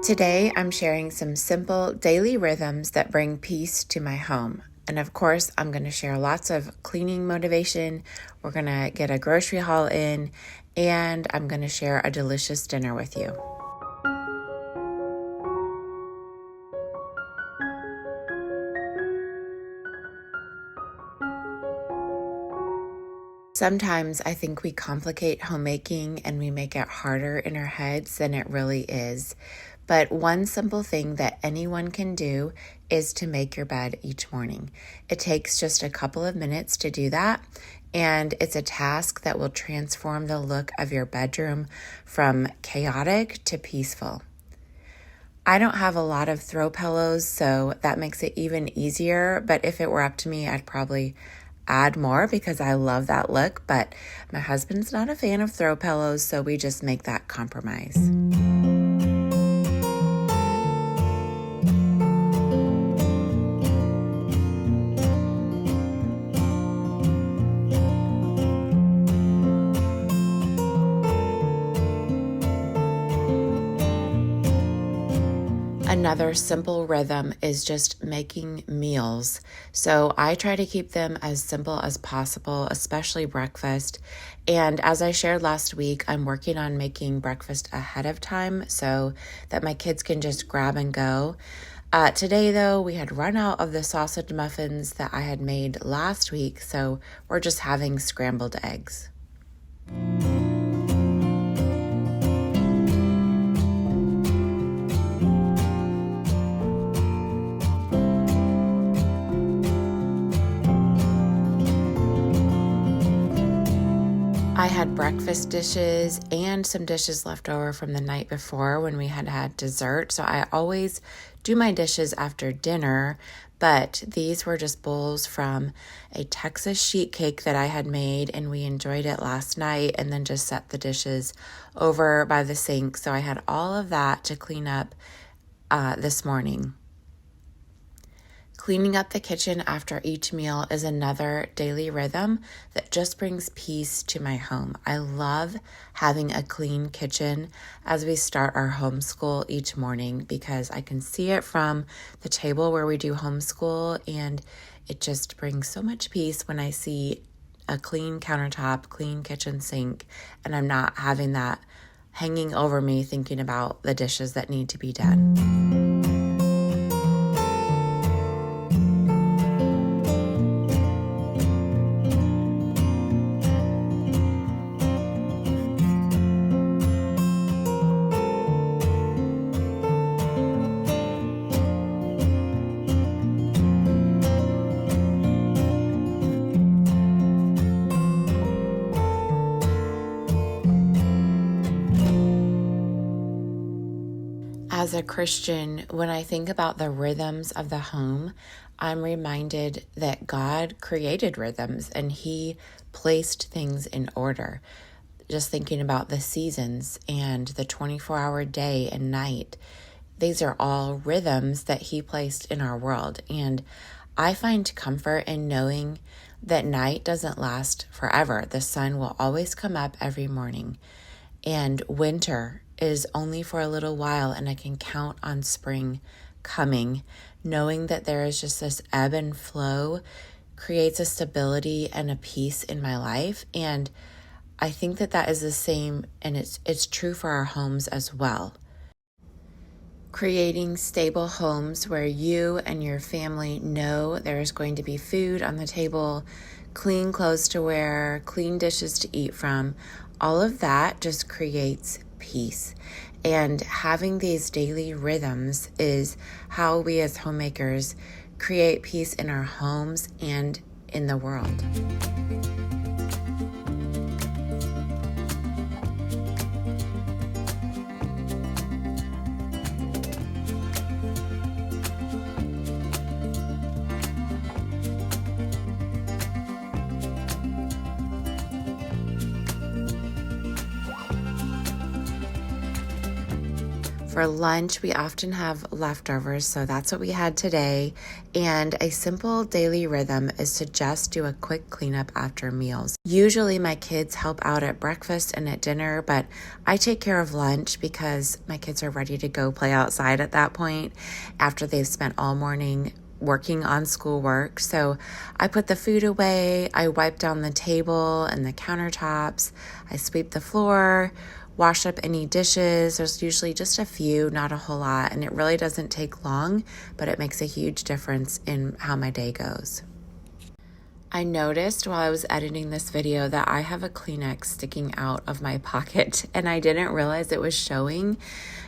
Today, I'm sharing some simple daily rhythms that bring peace to my home. And of course, I'm going to share lots of cleaning motivation. We're going to get a grocery haul in, and I'm going to share a delicious dinner with you. Sometimes I think we complicate homemaking and we make it harder in our heads than it really is. But one simple thing that anyone can do is to make your bed each morning. It takes just a couple of minutes to do that, and it's a task that will transform the look of your bedroom from chaotic to peaceful. I don't have a lot of throw pillows, so that makes it even easier, but if it were up to me, I'd probably add more because I love that look, but my husband's not a fan of throw pillows, so we just make that compromise. Another simple rhythm is just making meals. So I try to keep them as simple as possible, especially breakfast. And as I shared last week, I'm working on making breakfast ahead of time so that my kids can just grab and go. Today, though, we had run out of the sausage muffins that I had made last week, so we're just having scrambled eggs. I had breakfast dishes and some dishes left over from the night before when we had dessert. So I always do my dishes after dinner, but these were just bowls from a Texas sheet cake that I had made, and we enjoyed it last night and then just set the dishes over by the sink. So I had all of that to clean up this morning. Cleaning up the kitchen after each meal is another daily rhythm that just brings peace to my home. I love having a clean kitchen as we start our homeschool each morning because I can see it from the table where we do homeschool, and it just brings so much peace when I see a clean countertop, clean kitchen sink, and I'm not having that hanging over me thinking about the dishes that need to be done. As a Christian, when I think about the rhythms of the home, I'm reminded that God created rhythms and He placed things in order. Just thinking about the seasons and the 24-hour day and night, these are all rhythms that He placed in our world. And I find comfort in knowing that night doesn't last forever. The sun will always come up every morning. And winter is only for a little while, and I can count on spring coming. Knowing that there is just this ebb and flow creates a stability and a peace in my life. And I think that that is the same, and it's true for our homes as well. Creating stable homes where you and your family know there is going to be food on the table, clean clothes to wear, clean dishes to eat from, all of that just creates peace. And having these daily rhythms is how we as homemakers create peace in our homes and in the world. For lunch, we often have leftovers, so that's what we had today. And a simple daily rhythm is to just do a quick cleanup after meals. Usually my kids help out at breakfast and at dinner, but I take care of lunch because my kids are ready to go play outside at that point after they've spent all morning working on schoolwork. So I put the food away, I wipe down the table and the countertops, I sweep the floor, wash up any dishes. There's usually just a few, not a whole lot, and it really doesn't take long, but it makes a huge difference in how my day goes. I noticed while I was editing this video that I have a Kleenex sticking out of my pocket, and I didn't realize it was showing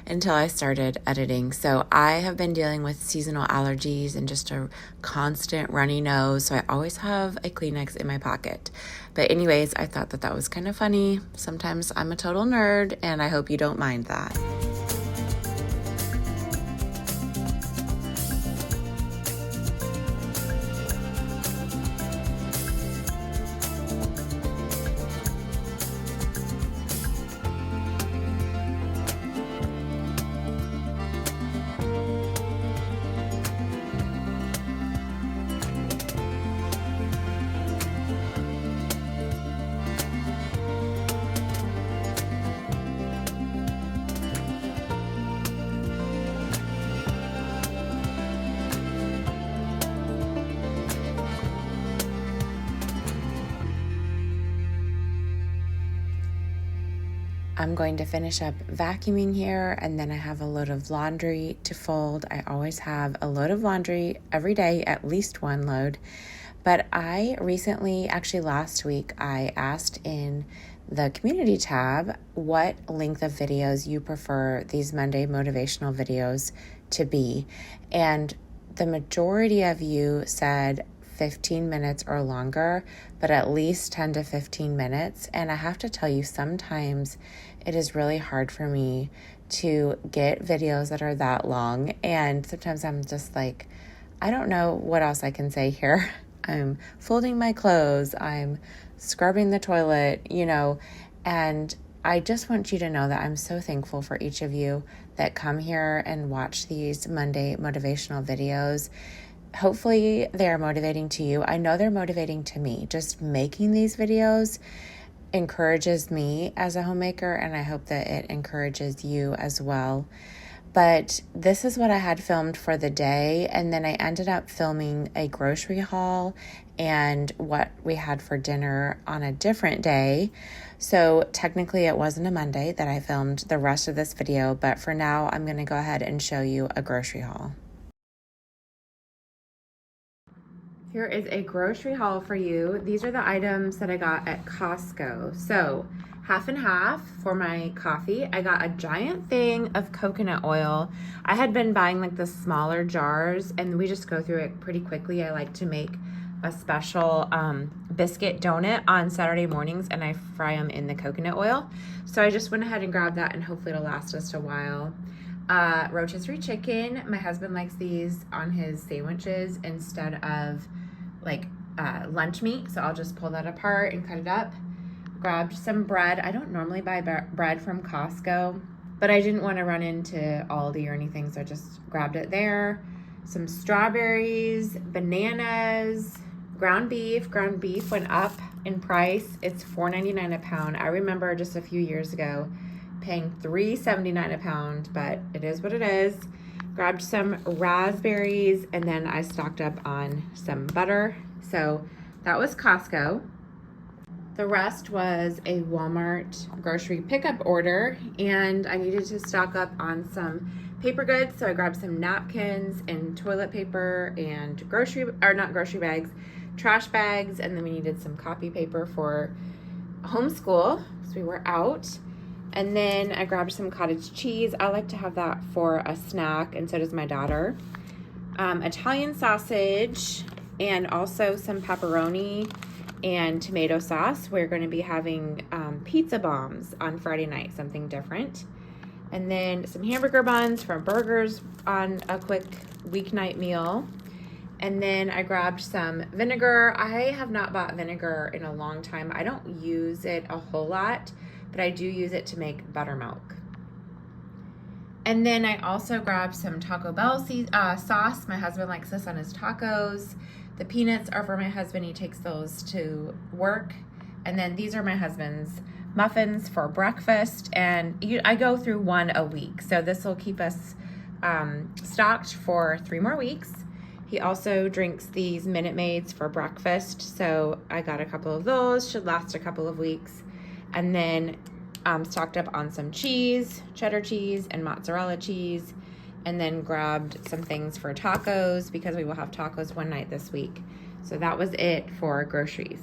until I started editing. So I have been dealing with seasonal allergies and just a constant runny nose, so I always have a Kleenex in my pocket. But anyways, I thought that was kind of funny. Sometimes I'm a total nerd, and I hope you don't mind that. I'm going to finish up vacuuming here, and then I have a load of laundry to fold. I always have a load of laundry every day, at least one load. But I recently, actually last week, I asked in the community tab what length of videos you prefer these Monday motivational videos to be. And the majority of you said 15 minutes or longer, but at least 10 to 15 minutes. And I have to tell you, sometimes it is really hard for me to get videos that are that long. And sometimes I'm just like, I don't know what else I can say here. I'm folding my clothes, I'm scrubbing the toilet, and I just want you to know that I'm so thankful for each of you that come here and watch these Monday motivational videos. Hopefully they're motivating to you. I know they're motivating to me. Just making these videos encourages me as a homemaker, and I hope that it encourages you as well. But this is what I had filmed for the day, and then I ended up filming a grocery haul and what we had for dinner on a different day. So technically it wasn't a Monday that I filmed the rest of this video, but for now I'm going to go ahead and show you a grocery haul. Here is a grocery haul for you. These are the items that I got at Costco. So half and half for my coffee. I got a giant thing of coconut oil. I had been buying like the smaller jars, and we just go through it pretty quickly. I like to make a special biscuit donut on Saturday mornings, and I fry them in the coconut oil. So I just went ahead and grabbed that, and hopefully it'll last us a while. Rotisserie chicken. My husband likes these on his sandwiches instead of lunch meat, so I'll just pull that apart and cut it up. Grabbed some bread. I don't normally buy bread from Costco, but I didn't want to run into Aldi or anything, so I just grabbed it there. Some strawberries, bananas, ground beef. Ground beef went up in price. It's $4.99 a pound. I remember just a few years ago paying $3.79 a pound, but it is what it is. Grabbed some raspberries, and then I stocked up on some butter. So that was Costco. The rest was a Walmart grocery pickup order, and I needed to stock up on some paper goods. So I grabbed some napkins and toilet paper and not grocery bags, trash bags, and then we needed some copy paper for homeschool, so we were out. And then I grabbed some cottage cheese. I like to have that for a snack, and so does my daughter. Italian sausage, and also some pepperoni and tomato sauce. We're going to be having pizza bombs on Friday night, something different. And then some hamburger buns for burgers on a quick weeknight meal. And then I grabbed some vinegar. I have not bought vinegar in a long time. I don't use it a whole lot, but I do use it to make buttermilk. And then I also grabbed some Taco Bell sauce. My husband likes this on his tacos. The peanuts are for my husband. He takes those to work. And then these are my husband's muffins for breakfast. And I go through one a week. So this will keep us stocked for 3 more weeks. He also drinks these Minute Maids for breakfast. So I got a couple of those. Should last a couple of weeks. And then stocked up on some cheese, cheddar cheese and mozzarella cheese, and then grabbed some things for tacos because we will have tacos one night this week. So that was it for groceries.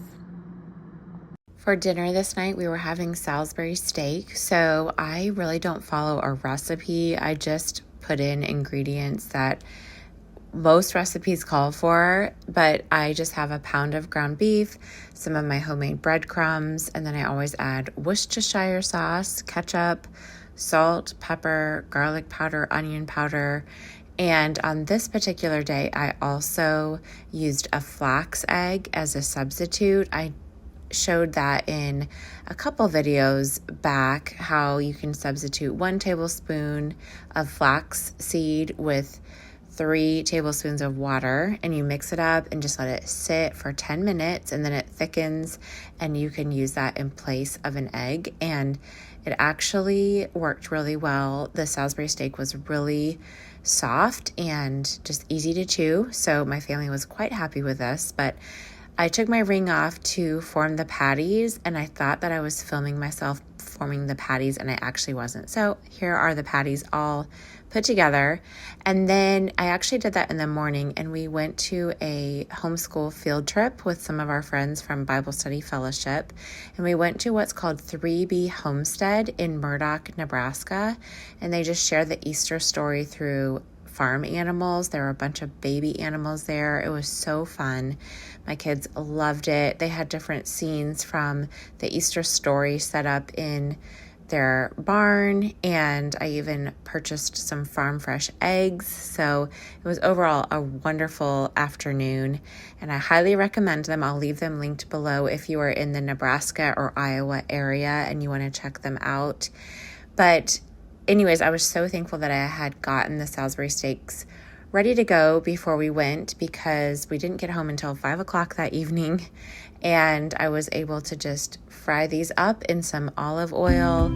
For dinner this night, we were having Salisbury steak. So I really don't follow a recipe. I just put in ingredients that most recipes call for, but I just have a pound of ground beef, some of my homemade breadcrumbs, and then I always add Worcestershire sauce, ketchup, salt, pepper, garlic powder, onion powder. And on this particular day, I also used a flax egg as a substitute. I showed that in a couple videos back, how you can substitute 1 tablespoon of flax seed with 3 tablespoons of water, and you mix it up and just let it sit for 10 minutes, and then it thickens, and you can use that in place of an egg. And it actually worked really well. The Salisbury steak was really soft and just easy to chew, so my family was quite happy with this. But I took my ring off to form the patties, and I thought that I was filming myself forming the patties, and I actually wasn't. So here are the patties all put together. And then I actually did that in the morning, and we went to a homeschool field trip with some of our friends from Bible Study Fellowship, and we went to what's called 3B Homestead in Murdock, Nebraska, and they just share the Easter story through farm animals. There were a bunch of baby animals there. It was so fun. My kids loved it. They had different scenes from the Easter story set up in their barn, and I even purchased some farm fresh eggs. So it was overall a wonderful afternoon, and I highly recommend them. I'll leave them linked below if you are in the Nebraska or Iowa area and you want to check them out. But anyways, I was so thankful that I had gotten the Salisbury steaks ready to go before we went, because we didn't get home until 5 o'clock that evening, and I was able to just fry these up in some olive oil.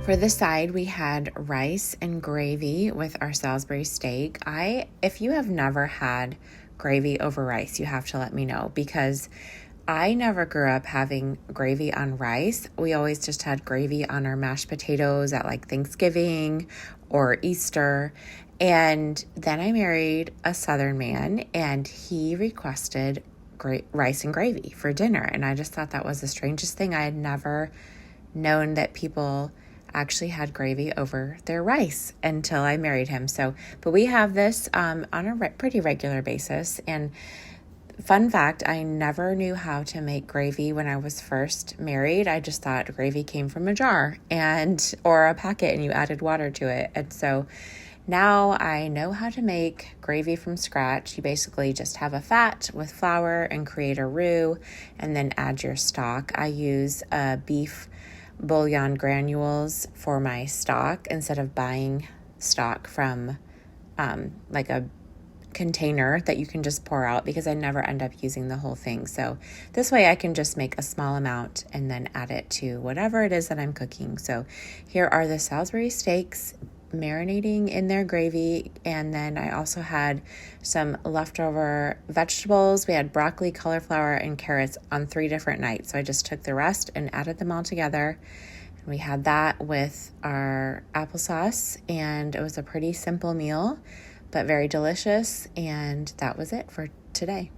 For the side, we had rice and gravy with our Salisbury steak. If you have never had gravy over rice, you have to let me know, because I never grew up having gravy on rice. We always just had gravy on our mashed potatoes at like Thanksgiving or Easter. And then I married a Southern man, and he requested rice and gravy for dinner. And I just thought that was the strangest thing. I had never known that people actually had gravy over their rice until I married him. But we have this on a pretty regular basis. And fun fact, I never knew how to make gravy when I was first married. I just thought gravy came from a jar or a packet and you added water to it. And so now I know how to make gravy from scratch. You basically just have a fat with flour and create a roux and then add your stock. I use beef bouillon granules for my stock instead of buying stock from like a container that you can just pour out, because I never end up using the whole thing. So this way I can just make a small amount and then add it to whatever it is that I'm cooking. So here are the Salisbury steaks marinating in their gravy, and then I also had some leftover vegetables. We had broccoli, cauliflower, and carrots on 3 different nights, so I just took the rest and added them all together, and we had that with our applesauce, and it was a pretty simple meal but very delicious. And that was it for today.